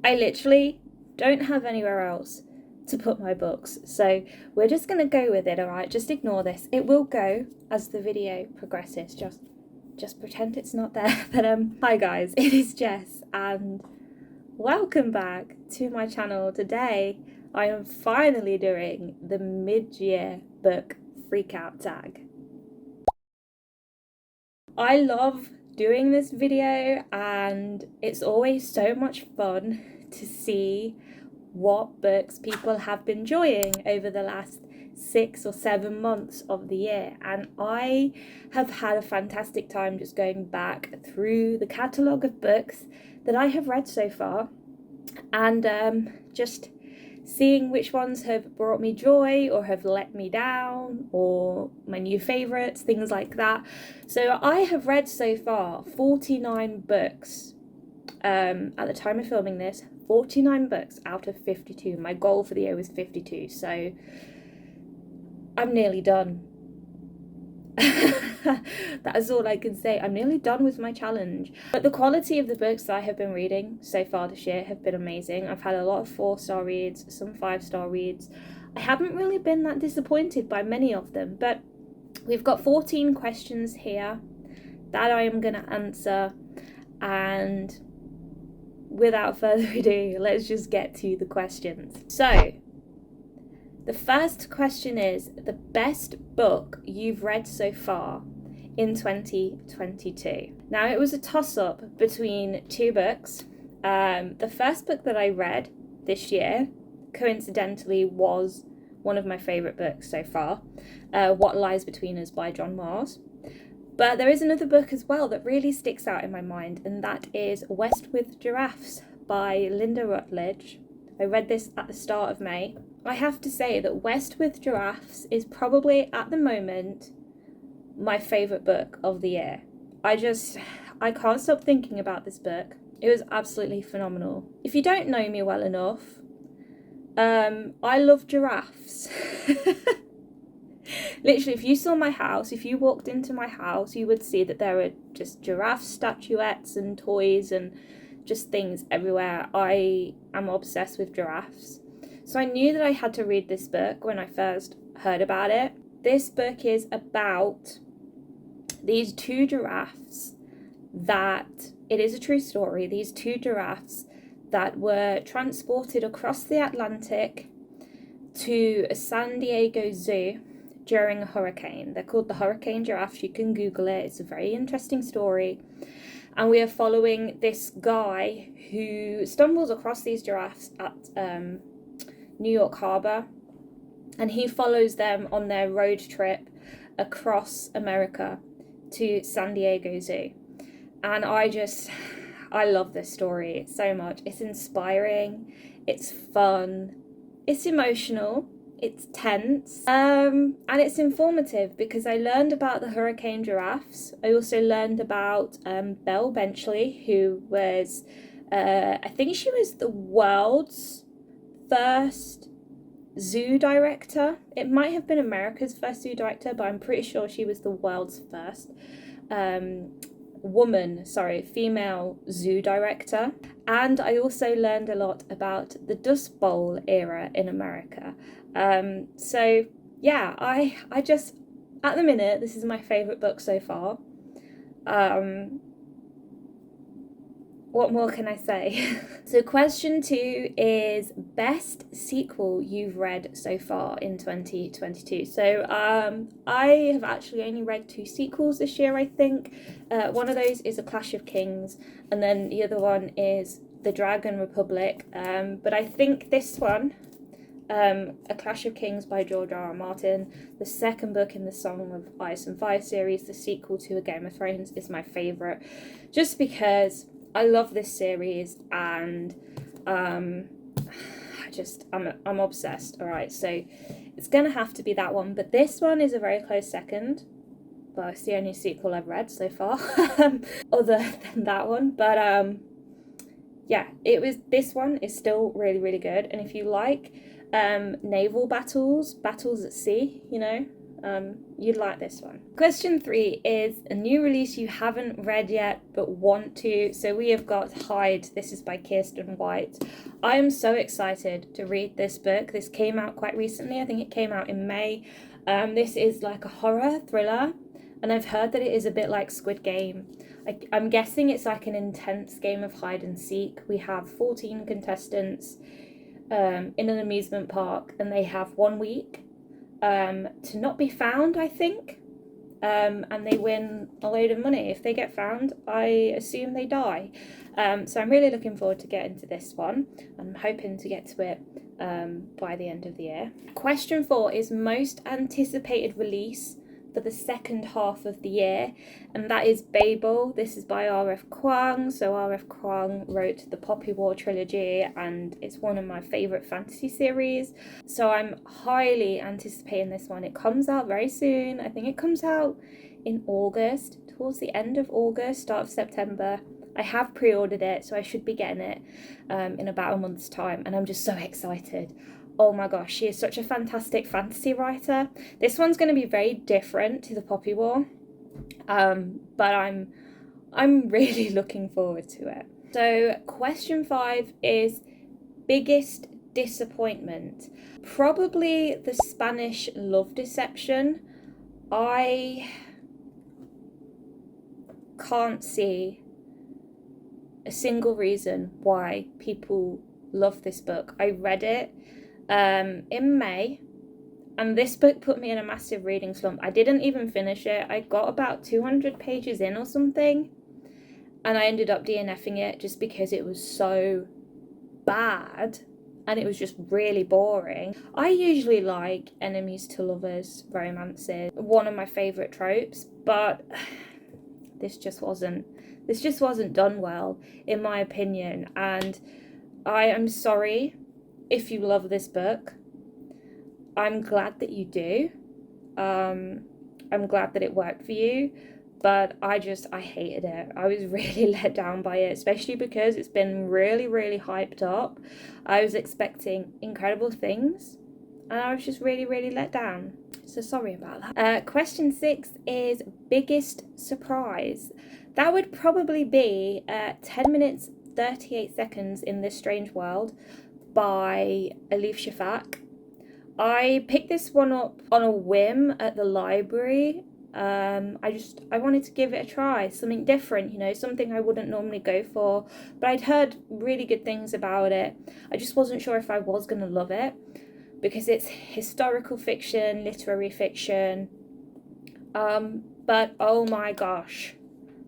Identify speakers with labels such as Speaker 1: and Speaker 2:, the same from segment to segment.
Speaker 1: I literally don't have anywhere else to put my books, so we're just gonna go with it. All right, just ignore this. It will go as the video progresses. Just pretend it's not there. But hi guys, it is Jess and welcome back to my channel. Today I am finally doing the mid-year book freakout tag. I love doing this video and it's always so much fun to see what books people have been enjoying over the last 6 or 7 months of the year, and I have had a fantastic time just going back through the catalogue of books that I have read so far and just seeing which ones have brought me joy or have let me down, or my new favourites, things like that. So I have read so far 49 books at the time of filming this. 49 books out of 52. My goal for the year was 52, so I'm nearly done. That is all I can say. I'm nearly done with my challenge. But the quality of the books that I have been reading so far this year have been amazing. I've had a lot of 4-star reads, some 5-star reads. I haven't really been that disappointed by many of them, but we've got 14 questions here that I am going to answer, and without further ado, let's just get to the questions. So, the first question is the best book you've read so far in 2022. Now, it was a toss-up between two books. The first book that I read this year, coincidentally, was one of my favourite books so far, What Lies Between Us by John Mars. But there is another book as well that really sticks out in my mind, and that is West with Giraffes by Linda Rutledge. I read this at the start of May. I have to say that West with Giraffes is probably, at the moment, my favourite book of the year. I can't stop thinking about this book. It was absolutely phenomenal. If you don't know me well enough, I love giraffes. Literally, if you saw my house, if you walked into my house, you would see that there were just giraffe statuettes and toys and just things everywhere. I am obsessed with giraffes. So I knew that I had to read this book when I first heard about it. This book is about these two giraffes it is a true story, these two giraffes that were transported across the Atlantic to a San Diego zoo during a hurricane. They're called the hurricane giraffes. You can Google it. It's a very interesting story. And we are following this guy who stumbles across these giraffes at New York Harbor, and he follows them on their road trip across America to San Diego Zoo. And I love this story so much. It's inspiring, it's fun, it's emotional, it's tense, and it's informative because I learned about the hurricane giraffes. I also learned about Belle Benchley, who was, I think she was the world's first zoo director. It might have been America's first zoo director, but I'm pretty sure she was the world's first female zoo director. And I also learned a lot about the Dust Bowl era in America. So yeah, I just, at the minute, this is my favourite book so far. What more can I say? So question 2 is best sequel you've read so far in 2022. So I have actually only read 2 sequels this year, I think. One of those is A Clash of Kings, and then the other one is The Dragon Republic. But I think this one, A Clash of Kings by George R.R. Martin, the second book in the Song of Ice and Fire series, the sequel to A Game of Thrones, is my favourite, just because I love this series and I'm obsessed. All right, so it's gonna have to be that one, but this one is a very close second. Well, it's the only sequel I've read so far other than that one, but yeah, this one is still really, really good. And if you like naval battles at sea, You'd like this one. Question 3 is a new release you haven't read yet but want to. So we have got Hide. This is by Kirsten White. I am so excited to read this book. This came out quite recently. I think it came out in May. This is like a horror thriller, and I've heard that it is a bit like Squid Game. I'm guessing it's like an intense game of hide and seek. We have 14 contestants in an amusement park, and they have 1 week to not be found, I think. And they win a load of money. If they get found, I assume they die. So I'm really looking forward to getting to this one. I'm hoping to get to it by the end of the year. Question 4 is most anticipated release for the second half of the year, and that is Babel. This is by R.F. Kuang. So R.F. Kuang wrote the Poppy War trilogy, and it's one of my favourite fantasy series. So I'm highly anticipating this one. It comes out very soon. I think it comes out in August, towards the end of August, start of September. I have pre-ordered it, so I should be getting it in about a month's time, and I'm just so excited. Oh my gosh, she is such a fantastic fantasy writer. This one's going to be very different to the Poppy War, but I'm really looking forward to it. So question 5 is biggest disappointment. Probably the Spanish Love Deception. I can't see a single reason why people love this book. I read it in May, and this book put me in a massive reading slump. I didn't even finish it. I got about 200 pages in or something, and I ended up DNFing it just because it was so bad and it was just really boring. I usually like enemies to lovers romances, one of my favourite tropes, but this just wasn't done well, in my opinion, and I am sorry if you love this book. I'm glad that you do. I'm glad that it worked for you, but I hated it. I was really let down by it, especially because it's been really, really hyped up. I was expecting incredible things, and I was just really, really let down. So sorry about that. Question 6 is biggest surprise. That would probably be 10 minutes 38 seconds in This Strange World by Elif Shafak. I picked this one up on a whim at the library. I wanted to give it a try, something different, something I wouldn't normally go for, but I'd heard really good things about it. I just wasn't sure if I was going to love it, because it's historical fiction, literary fiction, but oh my gosh,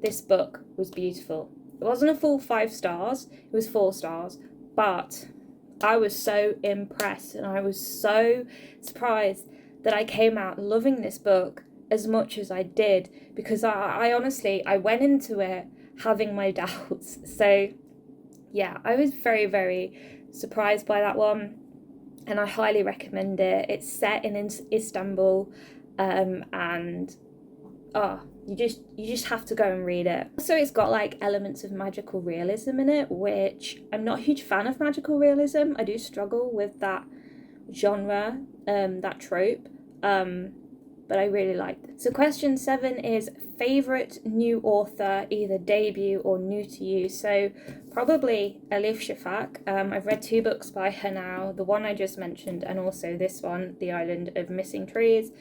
Speaker 1: this book was beautiful. It wasn't a full 5 stars, it was 4 stars, but I was so impressed, and I was so surprised that I came out loving this book as much as I did, because I honestly, I went into it having my doubts. So yeah, I was very, very surprised by that one, and I highly recommend it. It's set in Istanbul, and you just have to go and read it. So it's got like elements of magical realism in it, which I'm not a huge fan of magical realism. I do struggle with that genre, that trope, but I really liked it. So question 7 is favourite new author, either debut or new to you. So probably Elif Shafak. I've read 2 books by her now, the one I just mentioned, and also this one, The Island of Missing Trees.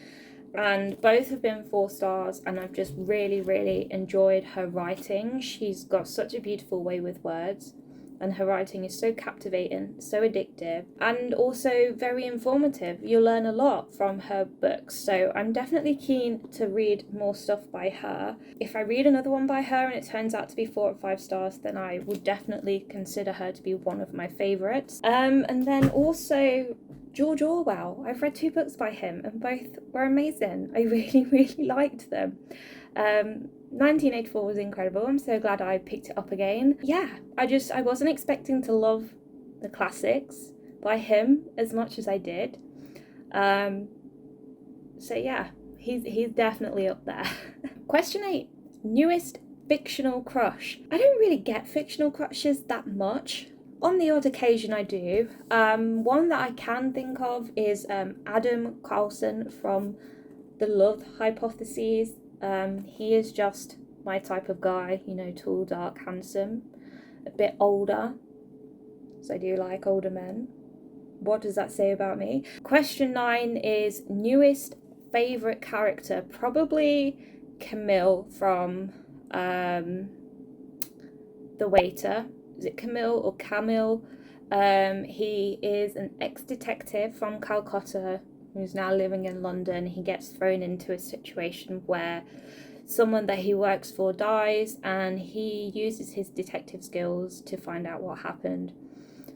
Speaker 1: And both have been 4 stars, and I've just really, really enjoyed her writing. She's got such a beautiful way with words, and her writing is so captivating, so addictive, and also very informative. You'll learn a lot from her books, so I'm definitely keen to read more stuff by her. If I read another one by her and it turns out to be 4 or 5 stars, then I would definitely consider her to be one of my favourites. And then also George Orwell. I've read 2 books by him, and both were amazing. I really, really liked them. 1984 was incredible. I'm so glad I picked it up again. Yeah, I wasn't expecting to love the classics by him as much as I did. So yeah, he's definitely up there. Question 8, newest fictional crush. I don't really get fictional crushes that much. On the odd occasion I do. One that I can think of is Adam Carlson from the love hypotheses. He is just my type of guy, you know, tall, dark, handsome, a bit older. So I do like older men. What does that say about me? Question 9 is newest favourite character. Probably Camille from The Waiter. Is it Camille or Camille? He is an ex-detective from Calcutta who's now living in London. He gets thrown into a situation where someone that he works for dies, and he uses his detective skills to find out what happened.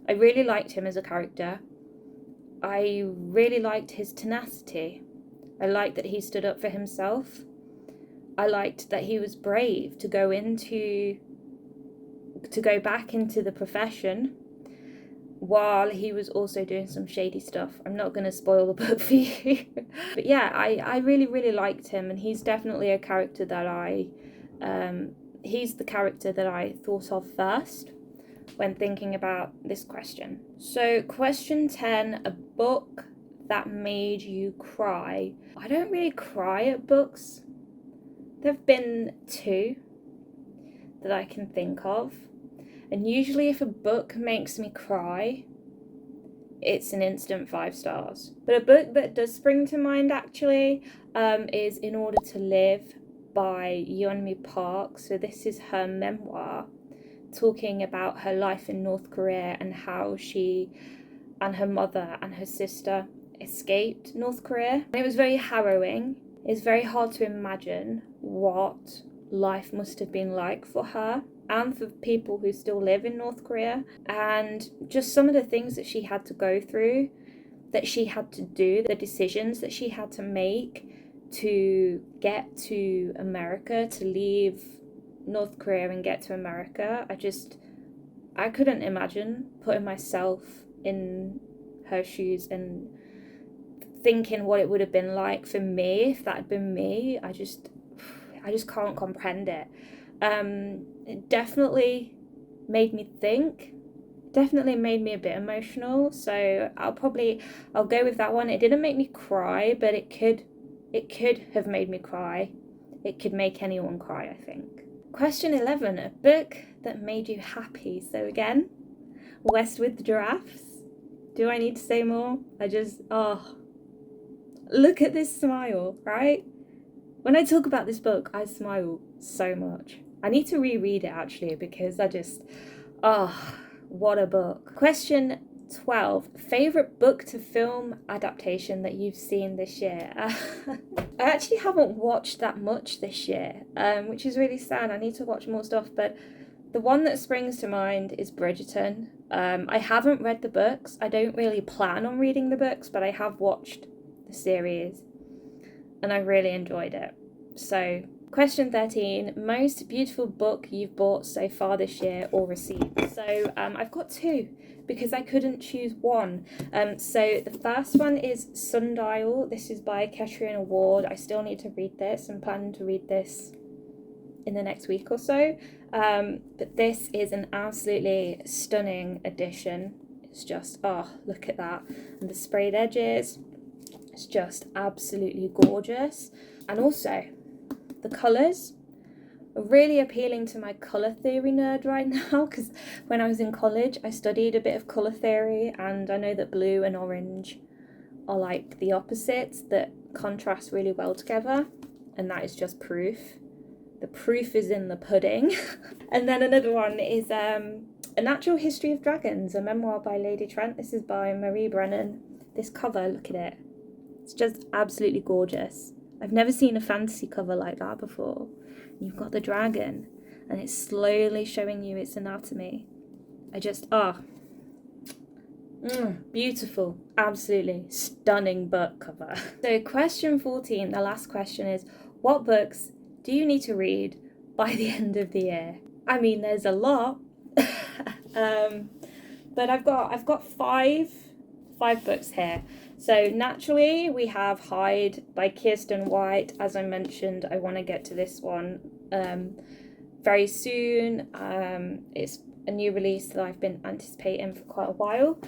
Speaker 1: I really liked him as a character. I really liked his tenacity. I liked that he stood up for himself. I liked that he was brave to go back into the profession while he was also doing some shady stuff. I'm not going to spoil the book for you. But yeah, I really, really liked him, and he's definitely a character that he's the character that I thought of first when thinking about this question. So question 10, a book that made you cry. I don't really cry at books. There have been 2 that I can think of. And usually if a book makes me cry, it's an instant 5 stars. But a book that does spring to mind actually is In Order to Live by Yeonmi Park. So this is her memoir talking about her life in North Korea and how she and her mother and her sister escaped North Korea. And it was very harrowing. It's very hard to imagine what life must have been like for her and for people who still live in North Korea, and just some of the things that she had to go through, that she had to do, the decisions that she had to make to get to America, to leave North Korea and get to America. I couldn't imagine putting myself in her shoes and thinking what it would have been like for me if that had been me. I just can't comprehend it. It definitely made me think, definitely made me a bit emotional, so I'll go with that one. It didn't make me cry, but it could have made me cry. It could make anyone cry, I think. Question 11, a book that made you happy. So again, West with the Giraffes. Do I need to say more? Look at this smile, right? When I talk about this book, I smile so much. I need to reread it actually, because what a book. Question 12, favourite book to film adaptation that you've seen this year? I actually haven't watched that much this year, which is really sad. I need to watch more stuff, but the one that springs to mind is Bridgerton. I haven't read the books. I don't really plan on reading the books, but I have watched the series and I really enjoyed it. So, question 13, most beautiful book you've bought so far this year or received. So I've got 2 because I couldn't choose one. So the first one is Sundial. This is by Katrina Ward. I still need to read this. I'm planning to read this in the next week or so. But this is an absolutely stunning edition. It's just, look at that. And the sprayed edges. It's just absolutely gorgeous. And also, the colours are really appealing to my colour theory nerd right now, because when I was in college I studied a bit of colour theory, and I know that blue and orange are like the opposites that contrast really well together, and that is just proof. The proof is in the pudding. And then another one is A Natural History of Dragons, a memoir by Lady Trent. This is by Marie Brennan. This cover, look at it. It's just absolutely gorgeous. I've never seen a fantasy cover like that before. You've got the dragon, and it's slowly showing you its anatomy. Beautiful. Absolutely stunning book cover. So question 14, the last question is, what books do you need to read by the end of the year? I mean, there's a lot. But I've got five books here. So naturally we have Hyde by Kirsten White. As I mentioned, I want to get to this one very soon. It's a new release that I've been anticipating for quite a while.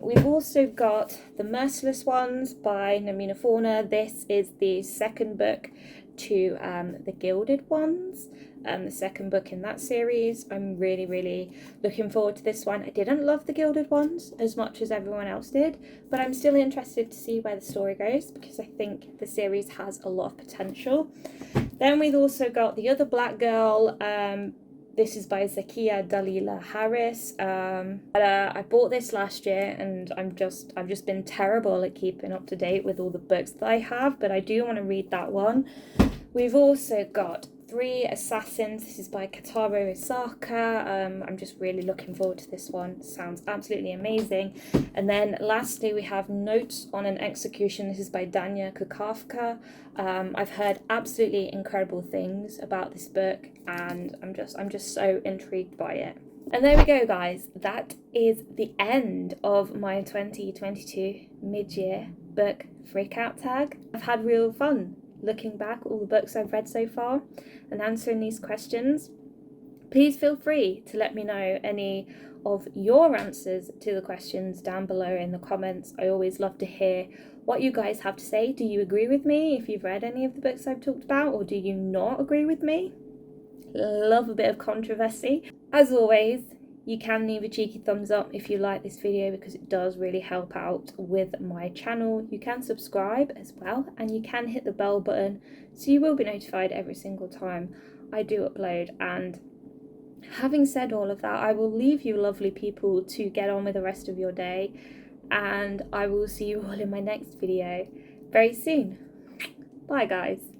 Speaker 1: We've also got The Merciless Ones by Namina Fauna. This is the second book to The Gilded Ones, the second book in that series. I'm really looking forward to this one. I didn't love The Gilded Ones as much as everyone else did, but I'm still interested to see where the story goes because I think the series has a lot of potential. Then we've also got The Other Black Girl. This is by Zakiya Dalila Harris. I bought this last year and I've just been terrible at keeping up to date with all the books that I have, but I do want to read that one. We've also got Three Assassins. This is by Kataro Isaka. I'm just really looking forward to this one. Sounds absolutely amazing. And then lastly, we have Notes on an Execution. This is by Dania Kukafka. I've heard absolutely incredible things about this book, and I'm just so intrigued by it. And there we go, guys. That is the end of my 2022 mid-year book freakout tag. I've had real fun looking back at all the books I've read so far and answering these questions. Please feel free to let me know any of your answers to the questions down below in the comments. I always love to hear what you guys have to say. Do you agree with me if you've read any of the books I've talked about, or do you not agree with me? Love a bit of controversy. As always, you can leave a cheeky thumbs up if you like this video because it does really help out with my channel. You can subscribe as well, and you can hit the bell button so you will be notified every single time I do upload. And having said all of that, I will leave you lovely people to get on with the rest of your day, and I will see you all in my next video very soon. Bye guys.